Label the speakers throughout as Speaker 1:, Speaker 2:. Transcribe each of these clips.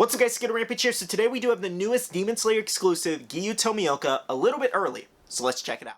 Speaker 1: What's up guys, Skittlerampage here. So today we do have the newest Demon Slayer exclusive, Giyu Tomioka, a little bit early. So let's check it out.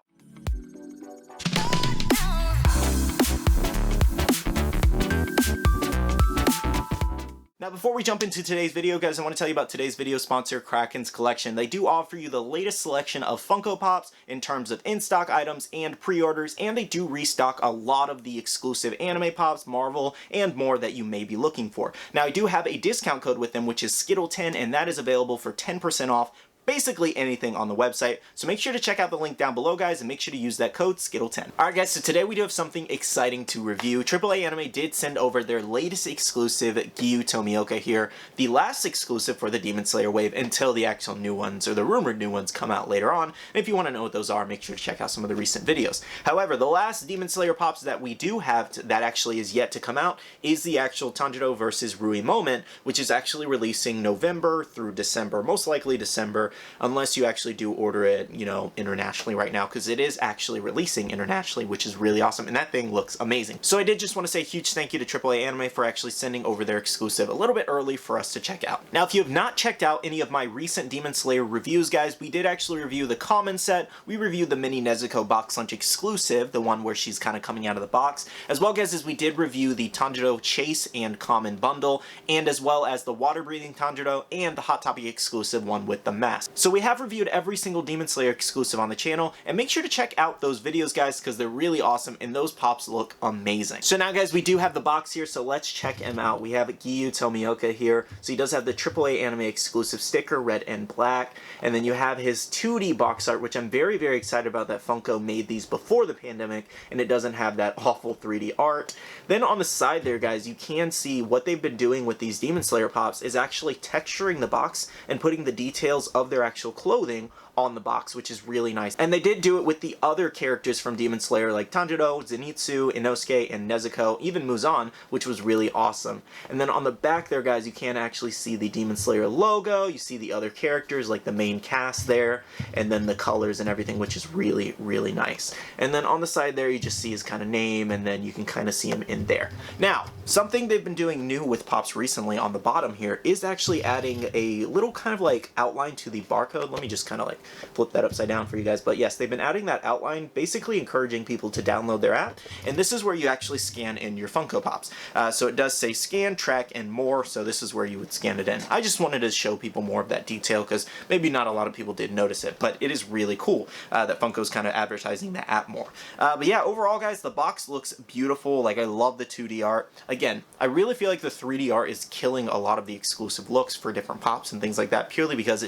Speaker 1: Now before we jump into today's video, guys, I want to tell you about today's video sponsor, Kraken's Collection. They do offer you the latest selection of Funko Pops in terms of in-stock items and pre-orders, and they do restock a lot of the exclusive anime pops, Marvel, and more that you may be looking for. Now I do have a discount code with them, which is Skittle10, and that is available for 10% off basically anything on the website. So make sure to check out the link down below, guys, and make sure to use that code Skittle10. Alright guys, so today we do have something exciting to review. AAA Anime did send over their latest exclusive, Giyu Tomioka here, the last exclusive for the Demon Slayer wave until the actual new ones, or the rumored new ones, come out later on. And if you want to know what those are, make sure to check out some of the recent videos. However, the last Demon Slayer pops that we do have that actually is yet to come out is the actual Tanjiro versus Rui moment, which is actually releasing November through December, most likely December, unless you actually do order it, you know, internationally right now, because it is actually releasing internationally, which is really awesome, and that thing looks amazing. So I did just want to say a huge thank you to AAA Anime for actually sending over their exclusive a little bit early for us to check out. Now, if you have not checked out any of my recent Demon Slayer reviews, guys, we did actually review the common set, we reviewed the mini Nezuko box lunch exclusive, the one where she's kind of coming out of the box, as well as we did review the Tanjiro Chase and common bundle, and as well as the water-breathing Tanjiro and the Hot Topic exclusive one with the mask. So we have reviewed every single Demon Slayer exclusive on the channel, and make sure to check out those videos, guys, because they're really awesome and those pops look amazing. So now, guys, we do have the box here, so let's check him out. We have Giyu Tomioka here. So he does have the AAA Anime exclusive sticker, red and black, and then you have his 2D box art, which I'm very, very excited about that Funko made these before the pandemic, and it doesn't have that awful 3D art. Then on the side there, guys, you can see what they've been doing with these Demon Slayer pops is actually texturing the box and putting the details of their actual clothing on the box, which is really nice. And they did do it with the other characters from Demon Slayer like Tanjiro, Zenitsu, Inosuke, and Nezuko, even Muzan, which was really awesome. And then on the back there, guys, you can actually see the Demon Slayer logo, you see the other characters like the main cast there, and then the colors and everything, which is really, really nice. And then on the side there, you just see his kind of name, and then you can kind of see him in there. Now, something they've been doing new with pops recently on the bottom here is actually adding a little kind of like outline to the barcode. Let me just kind of like flip that upside down for you guys. But yes, they've been adding that outline, basically encouraging people to download their app, and this is where you actually scan in your Funko Pops. So it does say scan, track, and more, so this is where you would scan it in. I just wanted to show people more of that detail because maybe not a lot of people did notice it, but it is really cool that Funko's kind of advertising the app more. But yeah, overall, guys, the box looks beautiful. Like, I love the 2D art. Again, I really feel like the 3D art is killing a lot of the exclusive looks for different pops and things like that, purely because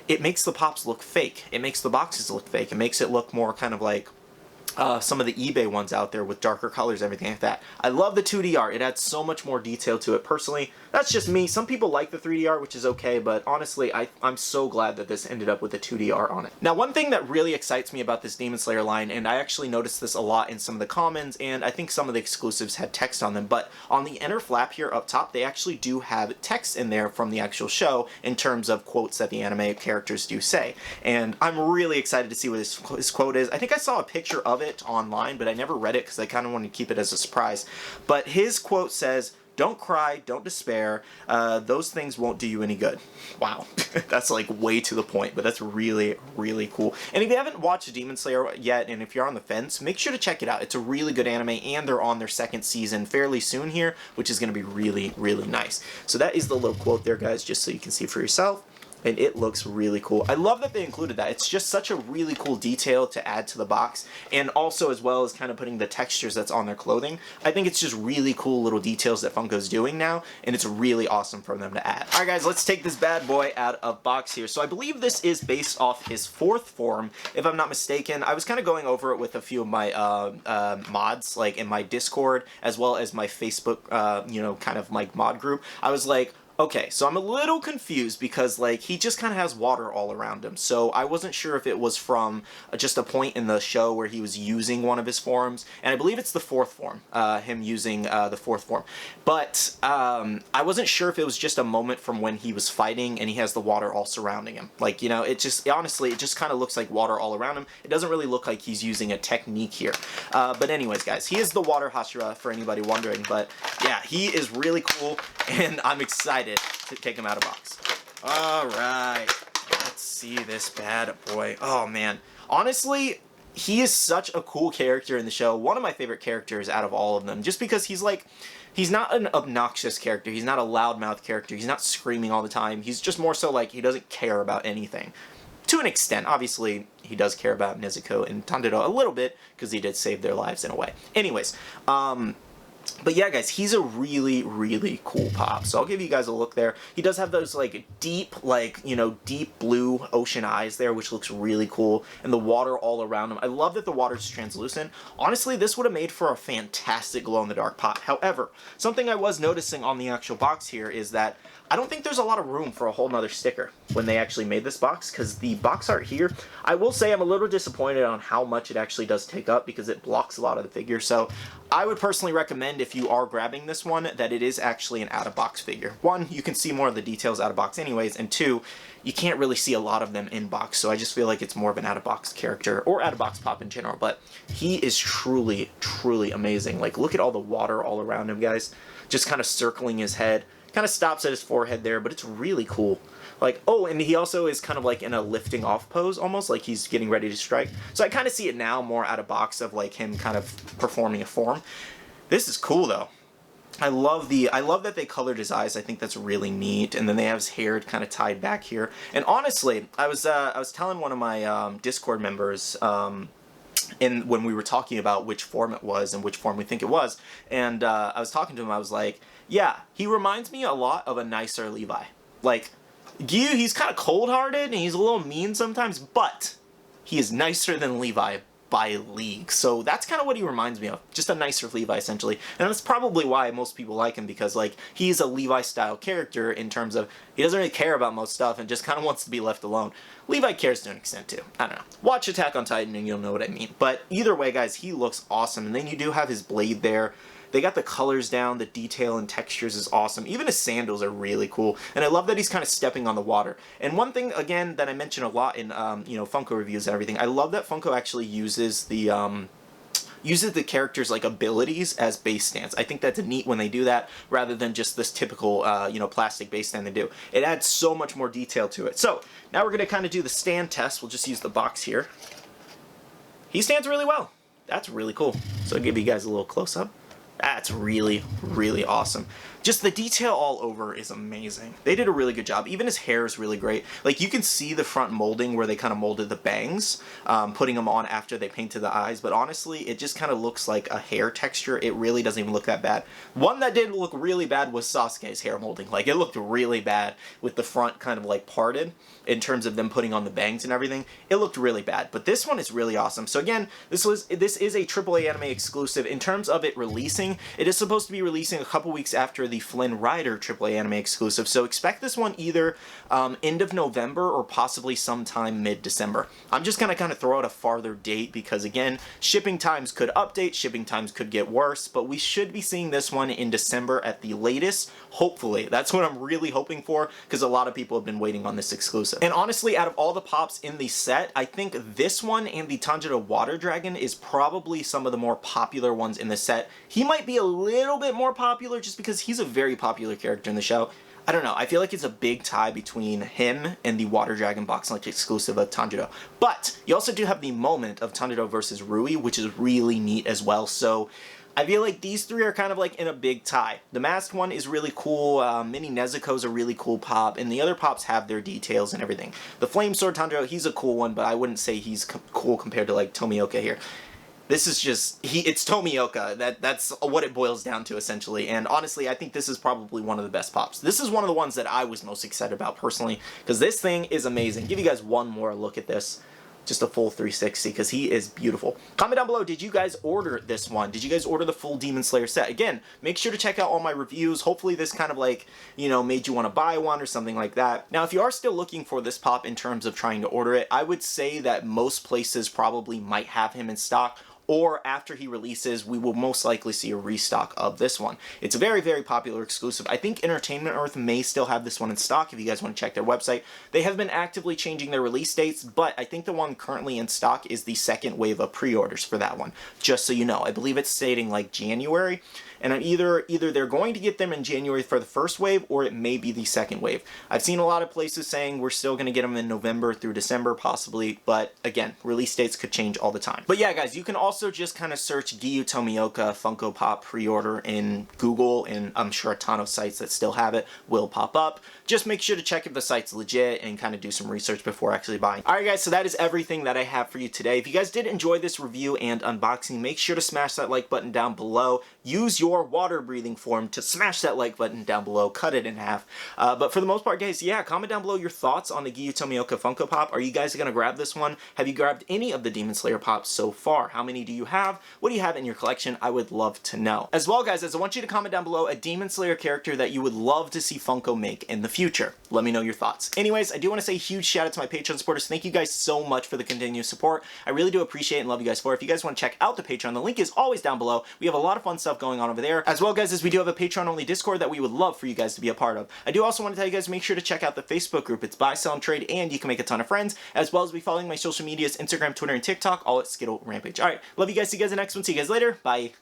Speaker 1: it makes the pops look fake. It makes the boxes look fake. It makes it look more kind of like some of the eBay ones out there with darker colors, everything like that. I love the 2D art. It adds so much more detail to it. Personally, that's just me. Some people like the 3D art, which is okay, but honestly, I'm so glad that this ended up with the 2D art on it. Now, one thing that really excites me about this Demon Slayer line, and I actually noticed this a lot in some of the commons, and I think some of the exclusives had text on them, but on the inner flap here up top, they actually do have text in there from the actual show in terms of quotes that the anime characters do say. And I'm really excited to see what his quote is. I think I saw a picture of it online, but I never read it because I kind of wanted to keep it as a surprise. But his quote says, "Don't cry, don't despair, those things won't do you any good." Wow, that's like way to the point, but that's really, really cool. And if you haven't watched Demon Slayer yet, and if you're on the fence, make sure to check it out. It's a really good anime, and they're on their second season fairly soon here, which is going to be really, really nice. So that is the little quote there, guys, just so you can see for yourself. And it looks really cool. I love that they included that. It's just such a really cool detail to add to the box, and also as well as kind of putting the textures that's on their clothing. I think it's just really cool little details that Funko's doing now, and it's really awesome for them to add. Alright guys, let's take this bad boy out of box here. So I believe this is based off his fourth form, if I'm not mistaken. I was kind of going over it with a few of my mods, like in my Discord, as well as my Facebook, you know, kind of like mod group. I was like, okay, so I'm a little confused because, like, he just kind of has water all around him. So I wasn't sure if it was from just a point in the show where he was using one of his forms. And I believe it's the fourth form, him using the fourth form. But I wasn't sure if it was just a moment from when he was fighting and he has the water all surrounding him. Like, you know, it just, honestly, it just kind of looks like water all around him. It doesn't really look like he's using a technique here. But anyways, guys, he is the water Hashira, for anybody wondering. But yeah, he is really cool, and I'm excited excited to take him out of box. All right, let's see this bad boy. Oh man, honestly, he is such a cool character in the show. One of my favorite characters out of all of them, just because he's like, he's not an obnoxious character. He's not a loudmouth character. He's not screaming all the time. He's just more so like, he doesn't care about anything. To an extent, obviously, he does care about Nezuko and Tanjiro a little bit, because he did save their lives in a way. Anyways, but yeah, guys, he's a really, really cool pop. So I'll give you guys a look there. He does have those, like, deep, like, you know, deep blue ocean eyes there, which looks really cool. And the water all around him. I love that the water's translucent. Honestly, this would have made for a fantastic glow-in-the-dark pop. However, something I was noticing on the actual box here is that I don't think there's a lot of room for a whole nother sticker when they actually made this box, because the box art here, I will say I'm a little disappointed on how much it actually does take up, because it blocks a lot of the figure. So I would personally recommend, if you are grabbing this one, that it is actually an out-of-box figure. One, you can see more of the details out-of-box anyways, and two, you can't really see a lot of them in box, so I just feel like it's more of an out-of-box character, or out-of-box pop in general, but he is truly, truly amazing. Like, look at all the water all around him, guys, just kind of circling his head. Kind of stops at his forehead there, but it's really cool. Like, oh, and he also is kind of like in a lifting off pose, almost like he's getting ready to strike. So I kind of see it now more out of box of like him kind of performing a form. This is cool though. I love that they colored his eyes. I think that's really neat. And then they have his hair kind of tied back here. And honestly, I was telling one of my Discord members when we were talking about which form it was and which form we think it was, and I was talking to him, I was like, yeah, he reminds me a lot of a nicer Levi. Like, Giyu, he's kind of cold-hearted, and he's a little mean sometimes, but he is nicer than Levi by league. So that's kind of what he reminds me of. Just a nicer Levi, essentially. And that's probably why most people like him, because, like, he's a Levi-style character in terms of he doesn't really care about most stuff and just kind of wants to be left alone. Levi cares to an extent, too. I don't know. Watch Attack on Titan and you'll know what I mean. But either way, guys, he looks awesome. And then you do have his blade there. They got the colors down, the detail and textures is awesome. Even his sandals are really cool. And I love that he's kind of stepping on the water. And one thing, again, that I mention a lot in, you know, Funko reviews and everything, I love that Funko actually uses the character's, like, abilities as base stands. I think that's neat when they do that, rather than just this typical, you know, plastic base stand they do. It adds so much more detail to it. So, now we're going to kind of do the stand test. We'll just use the box here. He stands really well. That's really cool. So I'll give you guys a little close-up. That's really, really awesome. Just the detail all over is amazing. They did a really good job. Even his hair is really great. Like, you can see the front molding where they kind of molded the bangs, putting them on after they painted the eyes, but honestly, it just kind of looks like a hair texture. It really doesn't even look that bad. One that did look really bad was Sasuke's hair molding. Like, it looked really bad with the front kind of, like, parted in terms of them putting on the bangs and everything. It looked really bad, but this one is really awesome. So again, this is a AAA anime exclusive. In terms of it releasing, it is supposed to be releasing a couple weeks after the Flynn Rider AAA anime exclusive, so expect this one either end of November or possibly sometime mid-December. I'm just going to kind of throw out a farther date because, again, shipping times could update, shipping times could get worse, but we should be seeing this one in December at the latest, hopefully. That's what I'm really hoping for, because a lot of people have been waiting on this exclusive. And honestly, out of all the pops in the set, I think this one and the Tanjiro Water Dragon is probably some of the more popular ones in the set. He might be a little bit more popular just because he's a very popular character in the show. I don't know, I feel like it's a big tie between him and the Water Dragon box lunch exclusive of Tanjiro. But you also do have the moment of Tanjiro versus Rui, which is really neat as well. So I feel like these three are kind of like in a big tie. The masked one is really cool, Mini Nezuko's a really cool pop, and the other pops have their details and everything. The Flame Sword Tanjiro, he's a cool one, but I wouldn't say he's cool compared to like Tomioka here. This is just, it's Tomioka. That's what it boils down to, essentially. And honestly, I think this is probably one of the best pops. This is one of the ones that I was most excited about, personally, because this thing is amazing. Give you guys one more look at this. Just a full 360, because he is beautiful. Comment down below, did you guys order this one? Did you guys order the full Demon Slayer set? Again, make sure to check out all my reviews. Hopefully this kind of like, you know, made you want to buy one or something like that. Now, if you are still looking for this pop in terms of trying to order it, I would say that most places probably might have him in stock, or after he releases, we will most likely see a restock of this one. It's a very, very popular exclusive. I think Entertainment Earth may still have this one in stock if you guys want to check their website. They have been actively changing their release dates, but I think the one currently in stock is the second wave of pre-orders for that one, just so you know. I believe it's stating like January, and either they're going to get them in January for the first wave, or it may be the second wave. I've seen a lot of places saying we're still going to get them in November through December possibly, but again, release dates could change all the time. But yeah, guys, you can also just kind of search Giyu Tomioka Funko Pop pre-order in Google, and I'm sure a ton of sites that still have it will pop up. Just make sure to check if the site's legit and kind of do some research before actually buying. Alright guys, so that is everything that I have for you today. If you guys did enjoy this review and unboxing, make sure to smash that like button down below. Use your water breathing form to smash that like button down below, cut it in half. But for the most part, guys, yeah, comment down below your thoughts on the Giyu Tomioka Funko Pop. Are you guys going to grab this one? Have you grabbed any of the Demon Slayer Pops so far? How many do you have? What do you have in your collection? I would love to know. As well, guys, I want you to comment down below a Demon Slayer character that you would love to see Funko make in the future. Let me know your thoughts. Anyways, I do want to say a huge shout out to my Patreon supporters. Thank you guys so much for the continued support. I really do appreciate and love you guys for it. If you guys want to check out the Patreon, the link is always down below. We have a lot of fun stuff going on over there. As well, guys, as we do have a Patreon-only Discord that we would love for you guys to be a part of. I do also want to tell you guys, make sure to check out the Facebook group. It's buy, sell, and trade, and you can make a ton of friends, as well as be following my social medias, Instagram, Twitter, and TikTok, all at Skittlerampage. Alright, love you guys. See you guys in the next one. See you guys later. Bye.